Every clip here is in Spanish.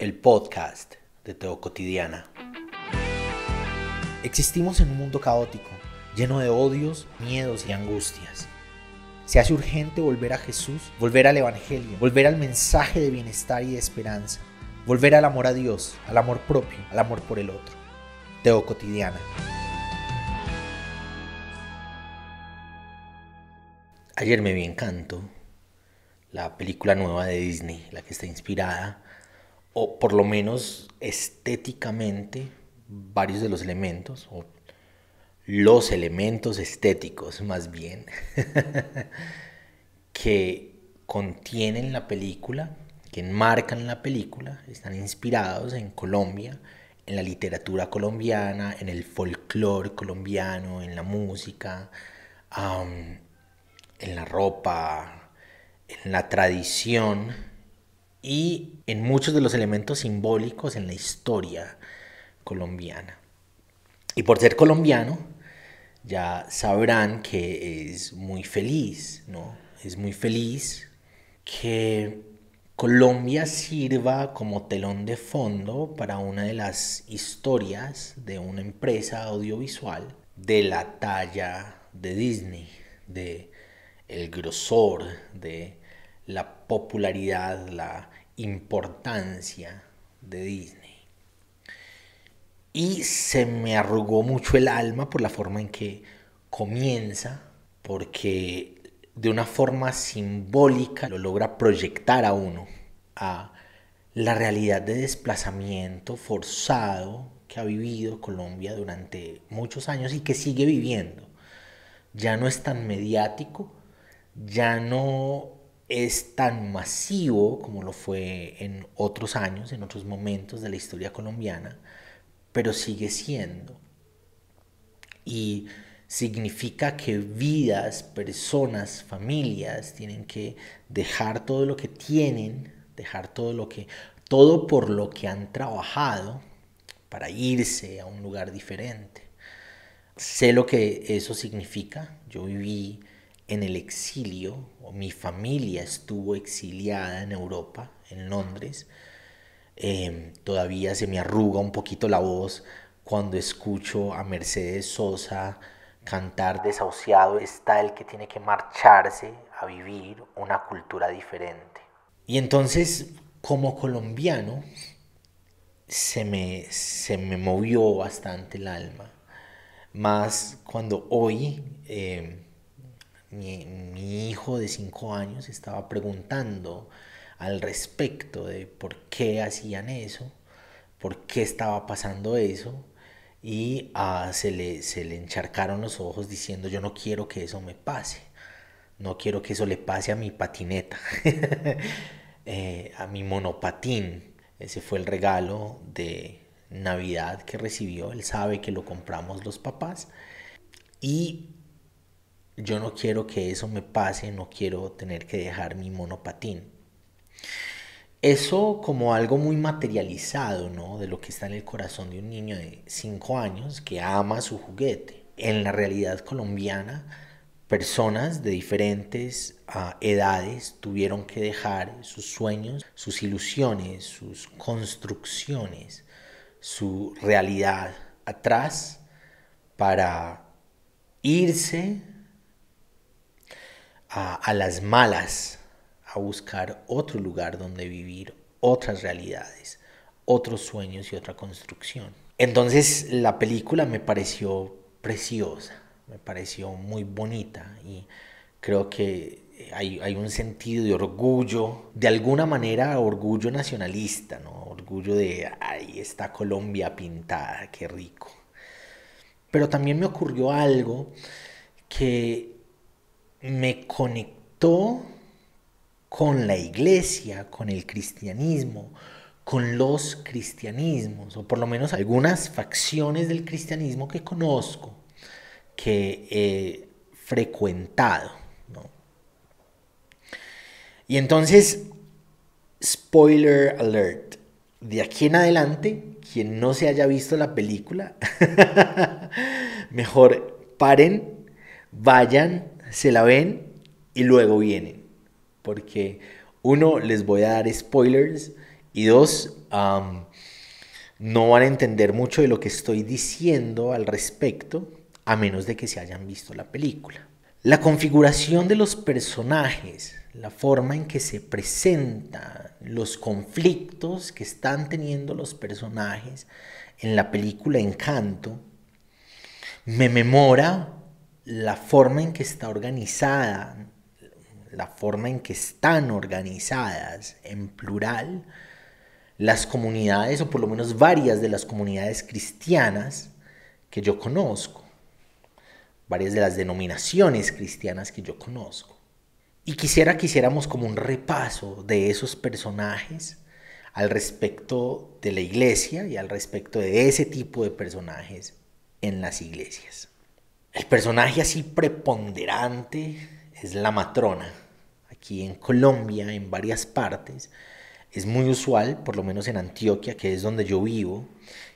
el podcast de Teo Cotidiana. Existimos en un mundo caótico, lleno de odios, miedos y angustias. Se hace urgente volver a Jesús, volver al Evangelio, volver al mensaje de bienestar y de esperanza, volver al amor a Dios, al amor propio, al amor por el otro. Teo Cotidiana. Ayer me vi Encanto, la película nueva de Disney, la que está inspirada, o por lo menos estéticamente, varios de los elementos, o los elementos estéticos más bien, que contienen la película, que enmarcan la película, están inspirados en Colombia, en la literatura colombiana, en el folclore colombiano, en la música, en la ropa, en la tradición y en muchos de los elementos simbólicos en la historia colombiana. Y por ser colombiano, ya sabrán que es muy feliz, ¿no? Es muy feliz que Colombia sirva como telón de fondo para una de las historias de una empresa audiovisual de la talla de Disney, de el grosor, de la popularidad, la importancia de Disney. Y se me arrugó mucho el alma por la forma en que comienza, porque de una forma simbólica lo logra proyectar a uno a la realidad de desplazamiento forzado que ha vivido Colombia durante muchos años y que sigue viviendo. Ya no es tan mediático, ya no es tan masivo como lo fue en otros años, en otros momentos de la historia colombiana, pero sigue siendo. Y significa que vidas, personas, familias tienen que dejar todo lo que tienen, dejar todo por lo que han trabajado para irse a un lugar diferente. Sé lo que eso significa. Yo viví en el exilio, o mi familia estuvo exiliada en Europa, en Londres. Todavía se me arruga un poquito la voz cuando escucho a Mercedes Sosa cantar Desahuciado está el que tiene que marcharse a vivir una cultura diferente. Y entonces, como colombiano, se me movió bastante el alma. Más cuando hoy mi hijo de 5 años estaba preguntando al respecto de por qué hacían eso, por qué estaba pasando eso, y se le encharcaron los ojos diciendo: yo no quiero que eso me pase, no quiero que eso le pase a mi patineta, a mi monopatín. Ese fue el regalo de Navidad que recibió. Él sabe que lo compramos los papás y yo no quiero que eso me pase, no quiero tener que dejar mi monopatín. Eso como algo muy materializado, ¿no? De lo que está en el corazón de un niño de 5 años que ama su juguete. En la realidad colombiana, personas de diferentes edades tuvieron que dejar sus sueños, sus ilusiones, sus construcciones, su realidad atrás para irse a las malas, a buscar otro lugar donde vivir, otras realidades, otros sueños y otra construcción. Entonces la película me pareció preciosa, me pareció muy bonita y creo que hay un sentido de orgullo, de alguna manera orgullo nacionalista, ¿no? Orgullo de, ahí está Colombia pintada, qué rico. Pero también me ocurrió algo que me conectó con la iglesia, con el cristianismo, con los cristianismos, o por lo menos algunas facciones del cristianismo que conozco, que he frecuentado, ¿no? Y entonces, spoiler alert, de aquí en adelante, quien no se haya visto la película, mejor paren, vayan, se la ven y luego vienen. Porque uno, les voy a dar spoilers y dos, no van a entender mucho de lo que estoy diciendo al respecto, a menos de que se hayan visto la película. La configuración de los personajes, la forma en que se presentan los conflictos que están teniendo los personajes en la película Encanto, me memora la forma en que está organizada, la forma en que están organizadas en plural las comunidades, o por lo menos varias de las comunidades cristianas que yo conozco, varias de las denominaciones cristianas que yo conozco. Y quisiera que hiciéramos como un repaso de esos personajes al respecto de la iglesia y al respecto de ese tipo de personajes en las iglesias. El personaje así preponderante es la matrona. Aquí en Colombia, en varias partes, es muy usual, por lo menos en Antioquia, que es donde yo vivo,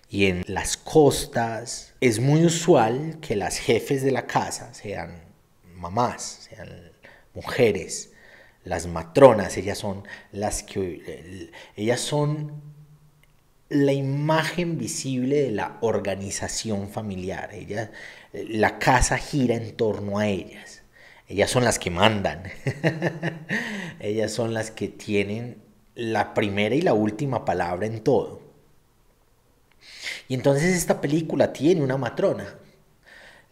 y en las costas, es muy usual que las jefes de la casa sean mamás, sean mujeres, las matronas. Ellas son la imagen visible de la organización familiar. La casa gira en torno a ellas. Ellas son las que mandan. Ellas son las que tienen la primera y la última palabra en todo. Y entonces esta película tiene una matrona.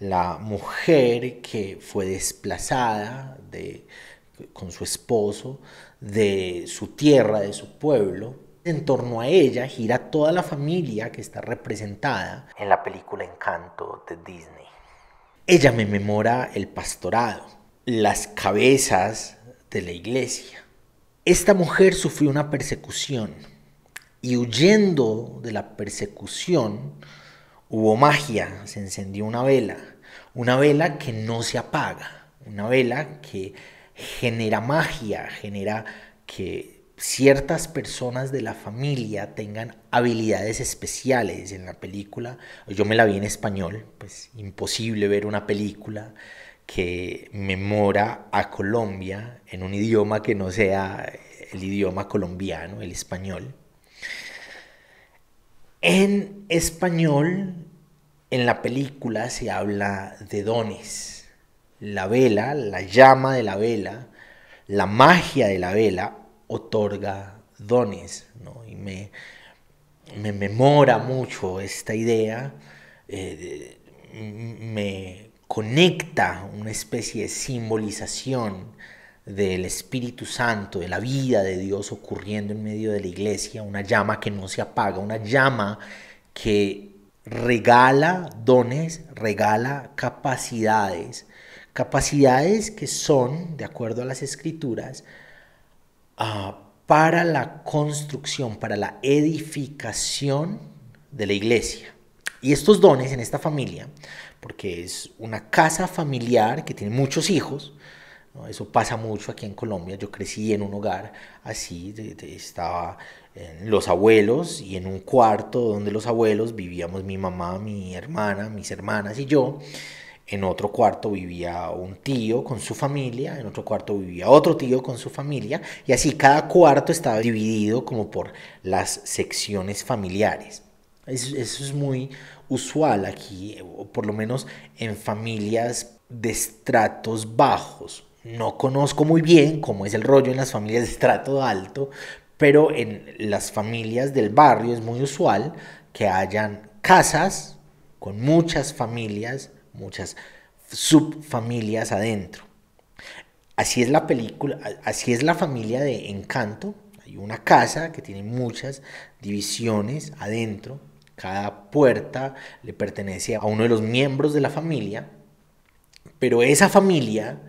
La mujer que fue desplazada con su esposo de su tierra, de su pueblo. En torno a ella gira toda la familia que está representada en la película Encanto de Disney. Ella me memora el pastorado, las cabezas de la iglesia. Esta mujer sufrió una persecución y huyendo de la persecución hubo magia, se encendió una vela que no se apaga, una vela que genera magia, genera que ciertas personas de la familia tengan habilidades especiales. En la película, yo me la vi en español, pues imposible ver una película que memora a Colombia en un idioma que no sea el idioma colombiano, el español. En español, en la película se habla de dones. La vela, la llama de la vela, la magia de la vela otorga dones, ¿no? Y me memora mucho esta idea, me conecta una especie de simbolización del Espíritu Santo, de la vida de Dios ocurriendo en medio de la iglesia, una llama que no se apaga, una llama que regala dones, regala capacidades que son, de acuerdo a las Escrituras, para la construcción, para la edificación de la iglesia. Y estos dones en esta familia, porque es una casa familiar que tiene muchos hijos, ¿no? Eso pasa mucho aquí en Colombia. Yo crecí en un hogar así, estaba los abuelos, y en un cuarto donde los abuelos vivíamos mi mamá, mi hermana, mis hermanas y yo. En otro cuarto vivía un tío con su familia, en otro cuarto vivía otro tío con su familia, y así cada cuarto estaba dividido como por las secciones familiares. Eso es muy usual aquí, o por lo menos en familias de estratos bajos. No conozco muy bien cómo es el rollo en las familias de estrato alto, pero en las familias del barrio es muy usual que hayan casas con muchas familias, muchas subfamilias adentro. Así es la película, así es la familia de Encanto. Hay una casa que tiene muchas divisiones adentro. Cada puerta le pertenece a uno de los miembros de la familia, pero esa familia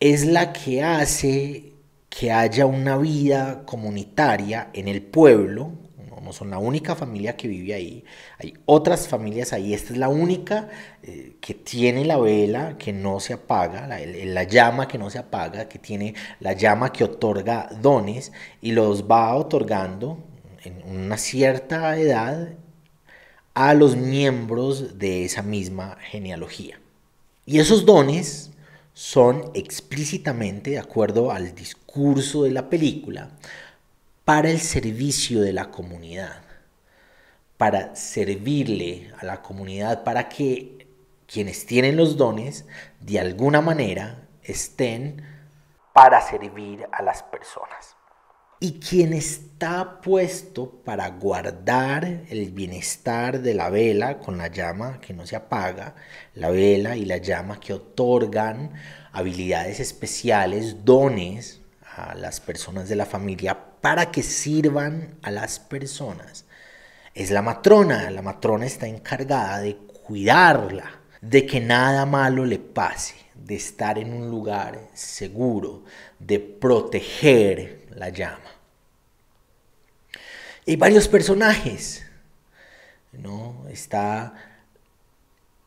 es la que hace que haya una vida comunitaria en el pueblo. No son la única familia que vive ahí, hay otras familias ahí. Esta es la única que tiene la vela que no se apaga, la llama que no se apaga, que tiene la llama que otorga dones y los va otorgando en una cierta edad a los miembros de esa misma genealogía. Y esos dones son explícitamente, de acuerdo al discurso de la película, para el servicio de la comunidad, para servirle a la comunidad, para que quienes tienen los dones de alguna manera estén para servir a las personas. Y quien está puesto para guardar el bienestar de la vela con la llama que no se apaga, la vela y la llama que otorgan habilidades especiales, dones a las personas de la familia para que sirvan a las personas, es la matrona. La matrona está encargada de cuidarla, de que nada malo le pase, de estar en un lugar seguro, de proteger la llama. Hay varios personajes, ¿no? Está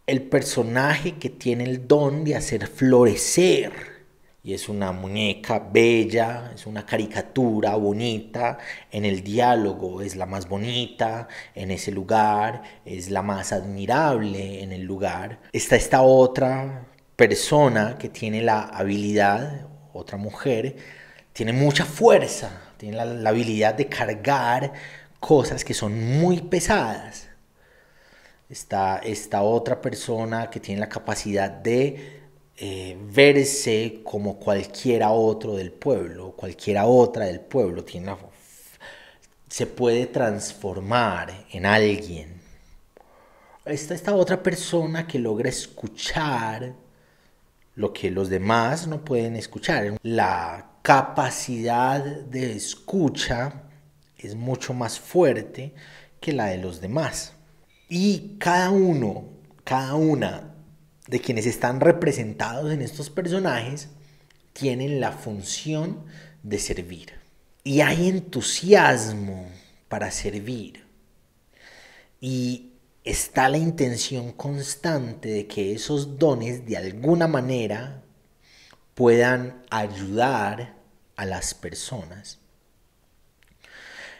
el personaje que tiene el don de hacer florecer, y es una muñeca bella, es una caricatura bonita, en el diálogo es la más bonita, en ese lugar es la más admirable en el lugar. Está esta otra persona que tiene la habilidad, otra mujer, tiene mucha fuerza, tiene la habilidad de cargar cosas que son muy pesadas. Está esta otra persona que tiene la capacidad de verse como cualquiera otro del pueblo, cualquiera otra del pueblo, se puede transformar en alguien. Está esta otra persona que logra escuchar lo que los demás no pueden escuchar. La capacidad de escucha es mucho más fuerte que la de los demás. Y cada una de quienes están representados en estos personajes tienen la función de servir. Y hay entusiasmo para servir. Y está la intención constante de que esos dones de alguna manera puedan ayudar a las personas.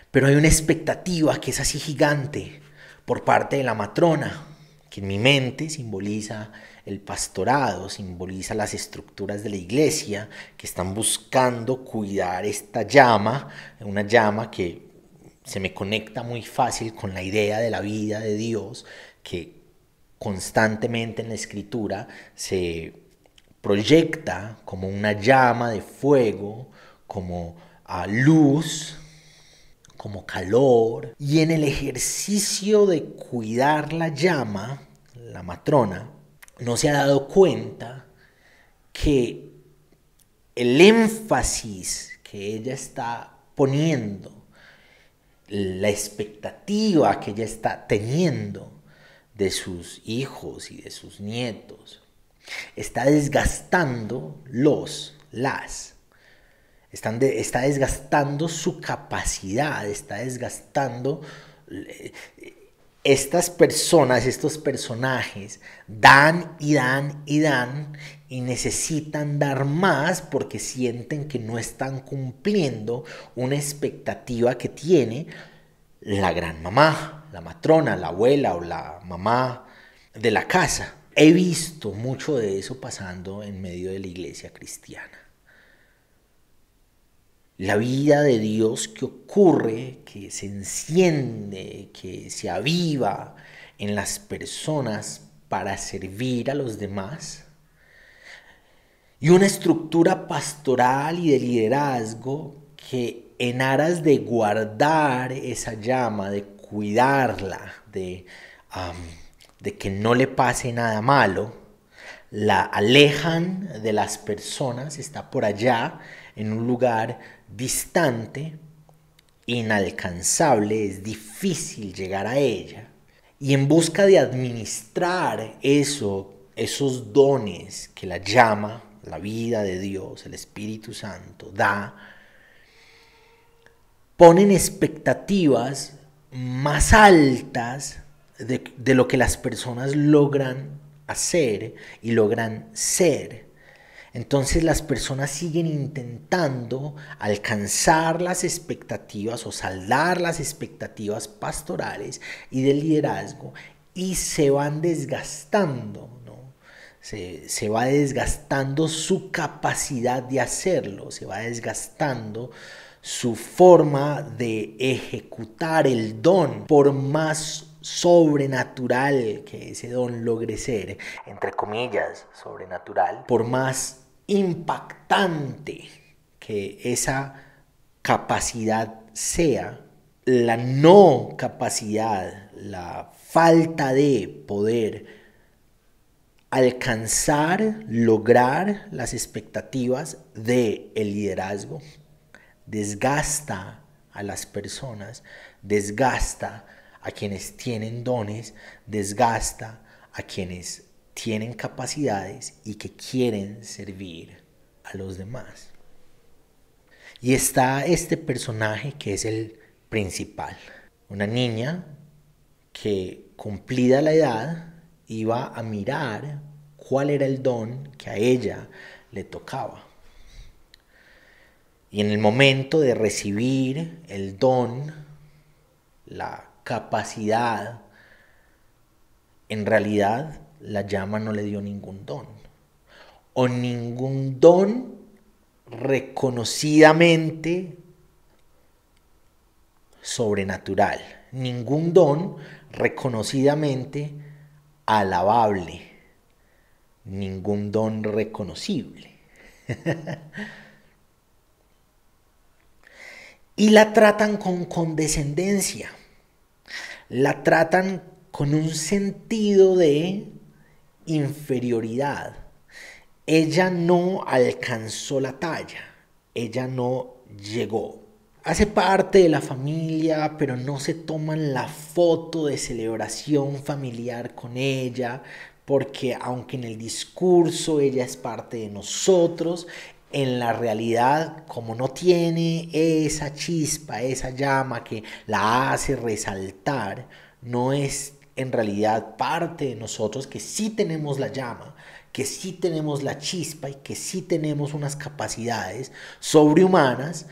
Pero hay una expectativa que es así gigante por parte de la matrona, que en mi mente simboliza el pastorado, simboliza las estructuras de la iglesia que están buscando cuidar esta llama, una llama que se me conecta muy fácil con la idea de la vida de Dios, que constantemente en la escritura se proyecta como una llama de fuego, como luz, como calor. Y en el ejercicio de cuidar la llama, la matrona no se ha dado cuenta que el énfasis que ella está poniendo, la expectativa que ella está teniendo de sus hijos y de sus nietos, está desgastando está desgastando su capacidad, está desgastando. Estas personas, estos personajes dan y dan y dan y necesitan dar más porque sienten que no están cumpliendo una expectativa que tiene la gran mamá, la matrona, la abuela o la mamá de la casa. He visto mucho de eso pasando en medio de la iglesia cristiana. La vida de Dios que ocurre, que se enciende, que se aviva en las personas para servir a los demás. Y una estructura pastoral y de liderazgo que en aras de guardar esa llama, de cuidarla, de que no le pase nada malo, la alejan de las personas, está por allá en un lugar distante, inalcanzable, es difícil llegar a ella. Y en busca de administrar esos dones que la llama, la vida de Dios, el Espíritu Santo da, ponen expectativas más altas de lo que las personas logran hacer y logran ser. Entonces las personas siguen intentando alcanzar las expectativas o saldar las expectativas pastorales y del liderazgo y se van desgastando, ¿no? Se va desgastando su capacidad de hacerlo, se va desgastando su forma de ejecutar el don, por más sobrenatural que ese don logre ser, entre comillas, sobrenatural, por más impactante que esa capacidad sea, la no capacidad, la falta de poder alcanzar, lograr las expectativas del liderazgo, desgasta a las personas, desgasta a quienes tienen dones, desgasta a quienes tienen capacidades y que quieren servir a los demás. Y está este personaje que es el principal, una niña que, cumplida la edad, iba a mirar cuál era el don que a ella le tocaba. Y en el momento de recibir el don, la capacidad, en realidad la llama no le dio ningún don. O ningún don reconocidamente sobrenatural. Ningún don reconocidamente alabable. Ningún don reconocible. Y la tratan con condescendencia. La tratan con un sentido de inferioridad. Ella no alcanzó la talla. Ella no llegó. Hace parte de la familia, pero no se toman la foto de celebración familiar con ella, porque aunque en el discurso ella es parte de nosotros, en la realidad, como no tiene esa chispa, esa llama que la hace resaltar, no es en realidad parte de nosotros, que sí tenemos la llama, que sí tenemos la chispa y que sí tenemos unas capacidades sobrehumanas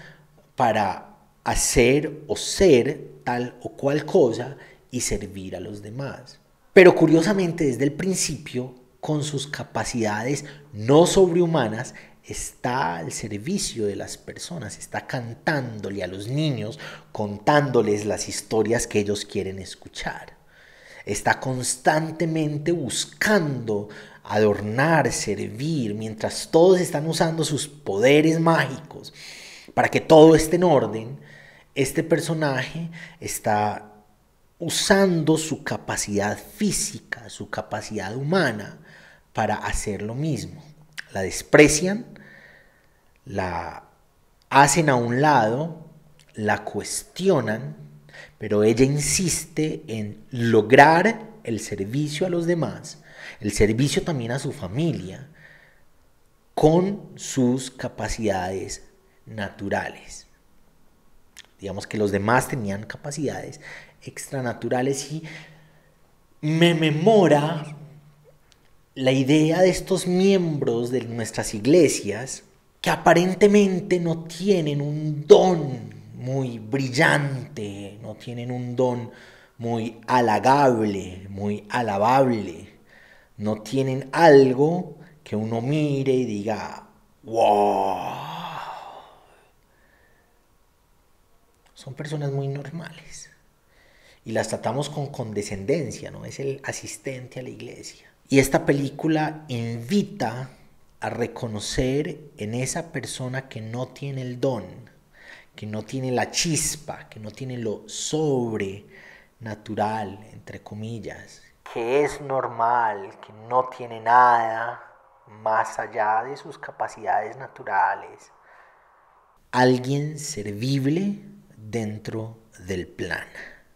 para hacer o ser tal o cual cosa y servir a los demás. Pero curiosamente, desde el principio, con sus capacidades no sobrehumanas, está al servicio de las personas, está cantándole a los niños, contándoles las historias que ellos quieren escuchar. Está constantemente buscando adornar, servir, mientras todos están usando sus poderes mágicos para que todo esté en orden. Este personaje está usando su capacidad física, su capacidad humana para hacer lo mismo. La desprecian, la hacen a un lado, la cuestionan, pero ella insiste en lograr el servicio a los demás, el servicio también a su familia, con sus capacidades naturales. Digamos que los demás tenían capacidades extranaturales y me memora la idea de estos miembros de nuestras iglesias que aparentemente no tienen un don muy brillante, no tienen un don muy halagable, muy alabable, no tienen algo que uno mire y diga, wow. Son personas muy normales y las tratamos con condescendencia, ¿no? Es el asistente a la iglesia. Y esta película invita a reconocer en esa persona que no tiene el don, que no tiene la chispa, que no tiene lo sobrenatural, entre comillas, que es normal, que no tiene nada más allá de sus capacidades naturales. Alguien servible dentro del plan,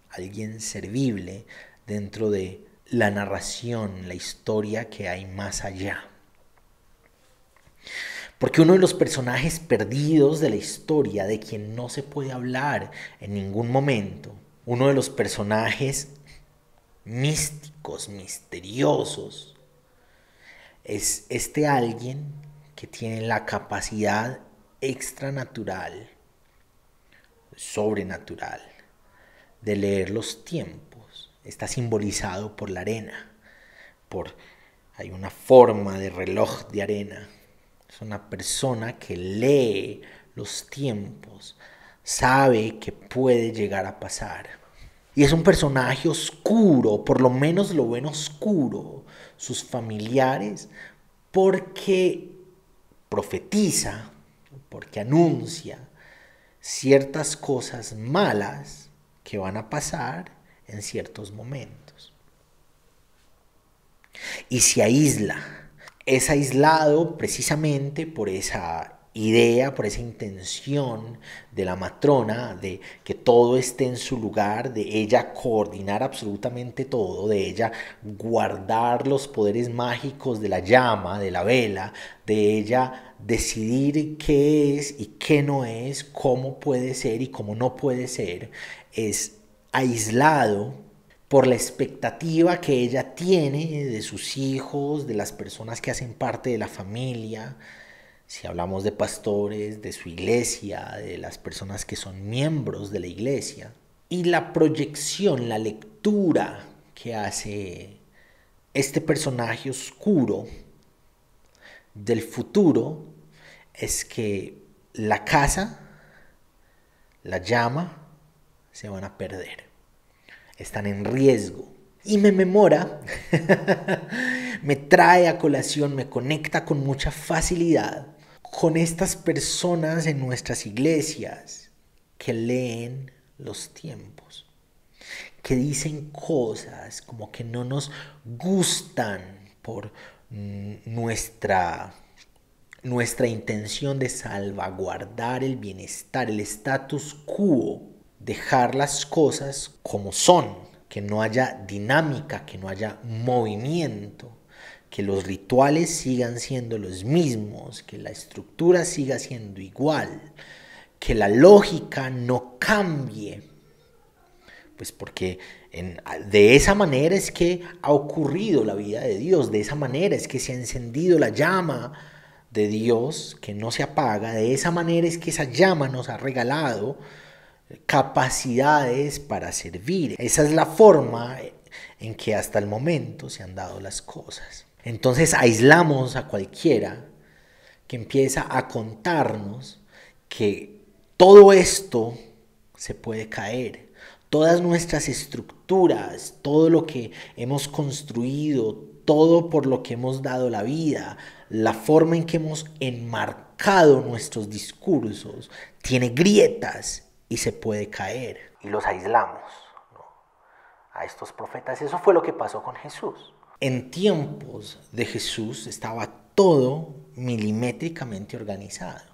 alguien servible dentro de la narración, la historia que hay más allá. Porque uno de los personajes perdidos de la historia, de quien no se puede hablar en ningún momento, uno de los personajes místicos, misteriosos, es este alguien que tiene la capacidad extranatural, sobrenatural, de leer los tiempos. Está simbolizado por la arena, hay una forma de reloj de arena. Es una persona que lee los tiempos sabe que puede llegar a pasar. Y es un personaje oscuro, por lo menos lo ven oscuro sus familiares, porque profetiza, porque anuncia ciertas cosas malas que van a pasar en ciertos momentos. Y se aísla. Es aislado precisamente por esa idea, por esa intención de la matrona de que todo esté en su lugar, de ella coordinar absolutamente todo, de ella guardar los poderes mágicos de la llama, de la vela, de ella decidir qué es y qué no es, cómo puede ser y cómo no puede ser. Es aislado por la expectativa que ella tiene de sus hijos, de las personas que hacen parte de la familia, si hablamos de pastores, de su iglesia, de las personas que son miembros de la iglesia. Y la proyección, la lectura que hace este personaje oscuro del futuro es que la casa, la llama, se van a perder. Están en riesgo. Y me memora, me trae a colación, me conecta con mucha facilidad con estas personas en nuestras iglesias que leen los tiempos, que dicen cosas como que no nos gustan por nuestra intención de salvaguardar el bienestar, el status quo, dejar las cosas como son, que no haya dinámica, que no haya movimiento, que los rituales sigan siendo los mismos, que la estructura siga siendo igual, que la lógica no cambie. Pues porque de esa manera es que ha ocurrido la vida de Dios, de esa manera es que se ha encendido la llama de Dios que no se apaga, de esa manera es que esa llama nos ha regalado capacidades para servir. Esa es la forma en que hasta el momento se han dado las cosas. Entonces aislamos a cualquiera que empieza a contarnos que todo esto se puede caer. Todas nuestras estructuras, todo lo que hemos construido, todo por lo que hemos dado la vida, la forma en que hemos enmarcado nuestros discursos, tiene grietas y se puede caer. Y los aislamos, ¿no? A estos profetas. Eso fue lo que pasó con Jesús. En tiempos de Jesús estaba todo milimétricamente organizado.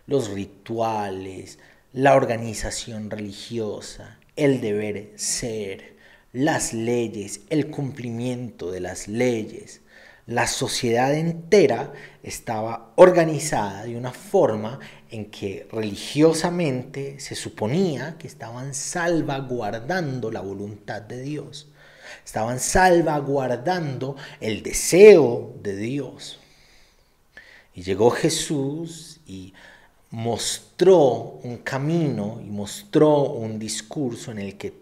Los rituales, la organización religiosa, el deber ser, las leyes, el cumplimiento de las leyes. La sociedad entera estaba organizada de una forma en que religiosamente se suponía que estaban salvaguardando la voluntad de Dios. Estaban salvaguardando el deseo de Dios. Y llegó Jesús y mostró un camino y mostró un discurso en el que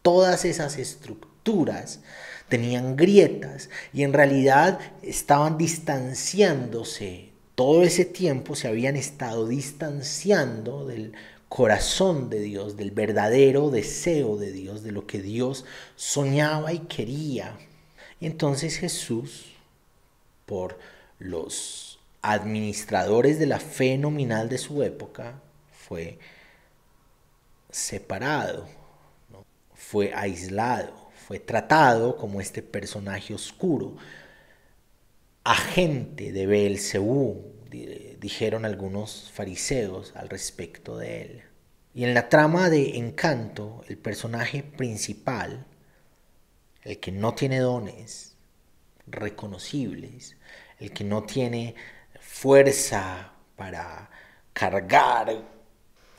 todas esas estructuras tenían grietas y en realidad estaban distanciándose. Todo ese tiempo se habían estado distanciando del corazón de Dios, del verdadero deseo de Dios, de lo que Dios soñaba y quería. Y entonces Jesús, por los administradores de la fe nominal de su época, fue separado, ¿no? Fue aislado, fue tratado como este personaje oscuro, agente de Beelzebú, dijeron algunos fariseos al respecto de él. Y en la trama de Encanto, el personaje principal, el que no tiene dones reconocibles, el que no tiene fuerza para cargar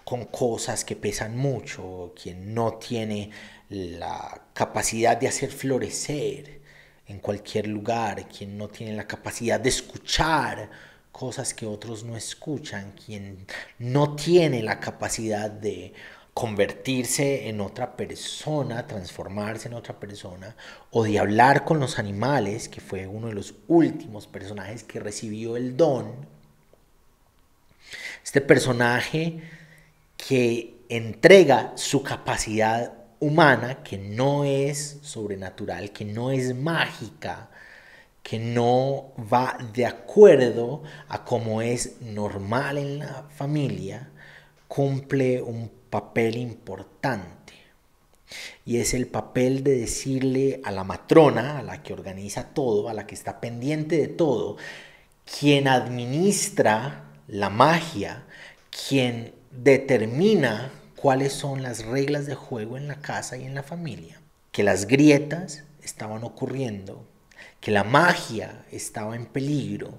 con cosas que pesan mucho, quien no tiene la capacidad de hacer florecer en cualquier lugar, quien no tiene la capacidad de escuchar cosas que otros no escuchan, quien no tiene la capacidad de convertirse en otra persona, transformarse en otra persona, o de hablar con los animales, que fue uno de los últimos personajes que recibió el don. Este personaje que entrega su capacidad humana, que no es sobrenatural, que no es mágica, que no va de acuerdo a cómo es normal en la familia, cumple un papel importante. Y es el papel de decirle a la matrona, a la que organiza todo, a la que está pendiente de todo, quien administra la magia, quien determina cuáles son las reglas de juego en la casa y en la familia, que las grietas estaban ocurriendo, que la magia estaba en peligro,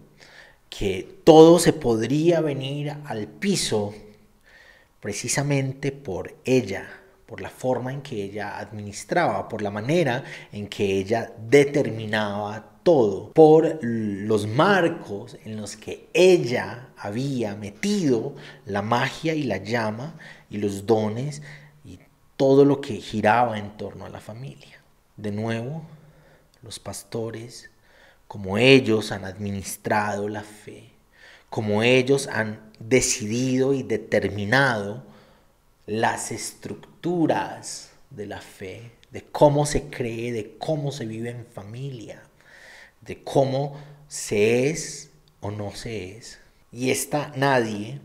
que todo se podría venir al piso precisamente por ella, por la forma en que ella administraba, por la manera en que ella determinaba todo, por los marcos en los que ella había metido la magia y la llama y los dones y todo lo que giraba en torno a la familia. De nuevo, los pastores, como ellos han administrado la fe, como ellos han decidido y determinado las estructuras de la fe, de cómo se cree, de cómo se vive en familia, de cómo se es o no se es. Y esta nadie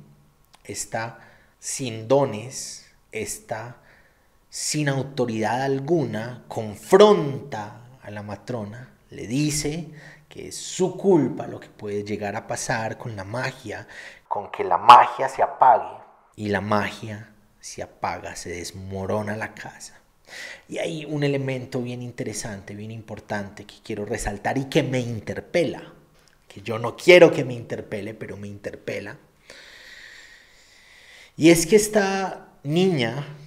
está sin dones, está sin autoridad alguna, confronta a la matrona, le dice que es su culpa lo que puede llegar a pasar con la magia, con que la magia se apague. Y la magia se apaga, se desmorona la casa. Y hay un elemento bien interesante, bien importante que quiero resaltar y que me interpela, que yo no quiero que me interpele, pero me interpela. Y es que esta niña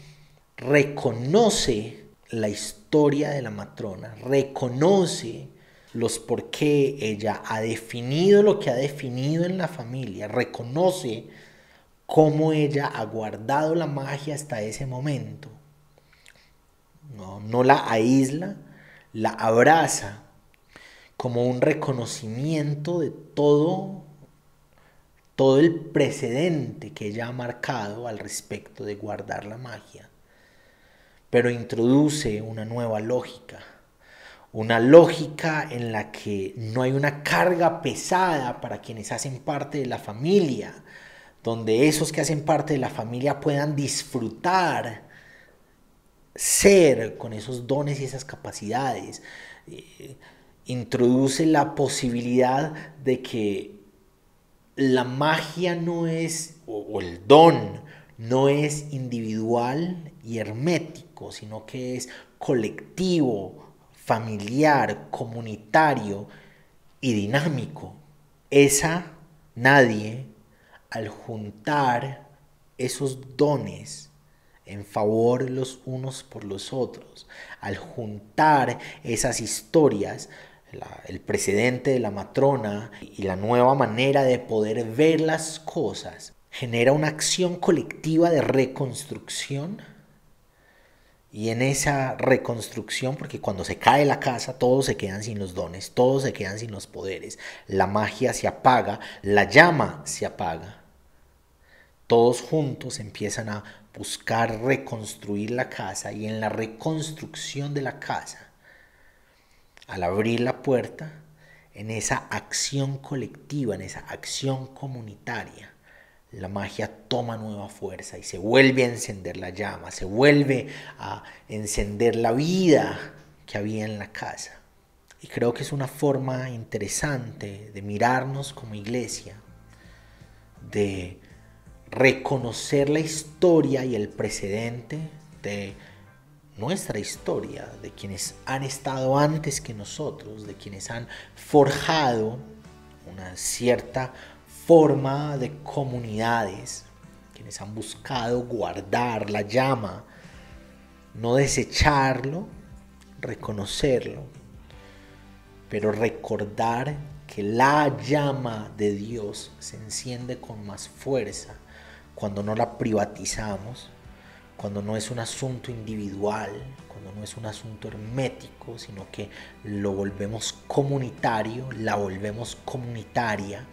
reconoce la historia de la matrona, reconoce los por qué ella ha definido lo que ha definido en la familia, reconoce cómo ella ha guardado la magia hasta ese momento. No la aísla, la abraza como un reconocimiento de todo el precedente que ella ha marcado al respecto de guardar la magia. Pero introduce una nueva lógica, una lógica en la que no hay una carga pesada para quienes hacen parte de la familia, donde esos que hacen parte de la familia puedan disfrutar, ser con esos dones y esas capacidades. Introduce la posibilidad de que la magia no es, o el don, no es individual y hermético, sino que es colectivo, familiar, comunitario y dinámico. Esa nadie, al juntar esos dones en favor los unos por los otros, al juntar esas historias, el precedente de la matrona y la nueva manera de poder ver las cosas, genera una acción colectiva de reconstrucción. Y en esa reconstrucción, porque cuando se cae la casa, todos se quedan sin los dones, todos se quedan sin los poderes, la magia se apaga, la llama se apaga. Todos juntos empiezan a buscar reconstruir la casa, y en la reconstrucción de la casa, al abrir la puerta, en esa acción colectiva, en esa acción comunitaria, la magia toma nueva fuerza y se vuelve a encender la llama, se vuelve a encender la vida que había en la casa. Y creo que es una forma interesante de mirarnos como iglesia, de reconocer la historia y el precedente de nuestra historia, de quienes han estado antes que nosotros, de quienes han forjado una cierta forma de comunidades, quienes han buscado guardar la llama, no desecharlo, reconocerlo, pero recordar que la llama de Dios se enciende con más fuerza cuando no la privatizamos, cuando no es un asunto individual, cuando no es un asunto hermético, sino que lo volvemos comunitario, la volvemos comunitaria,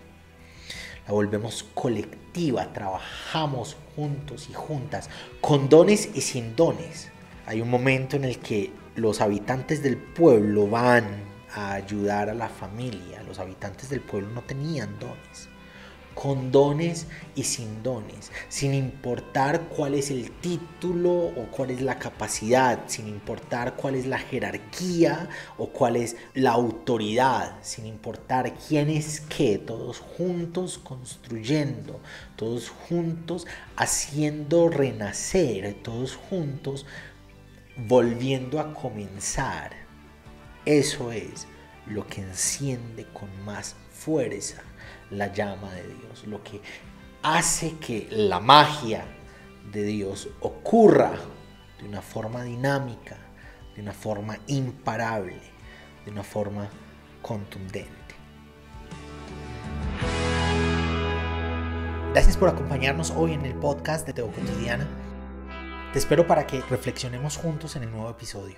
la volvemos colectiva, trabajamos juntos y juntas, con dones y sin dones. Hay un momento en el que los habitantes del pueblo van a ayudar a la familia. Los habitantes del pueblo no tenían dones. Con dones y sin dones, sin importar cuál es el título o cuál es la capacidad, sin importar cuál es la jerarquía o cuál es la autoridad, sin importar quién es qué, todos juntos construyendo, todos juntos haciendo renacer, todos juntos volviendo a comenzar. Eso es lo que enciende con más fuerza la llama de Dios, lo que hace que la magia de Dios ocurra de una forma dinámica, de una forma imparable, de una forma contundente. Gracias por acompañarnos hoy en el podcast de Teo Cotidiana. Te espero para que reflexionemos juntos en el nuevo episodio.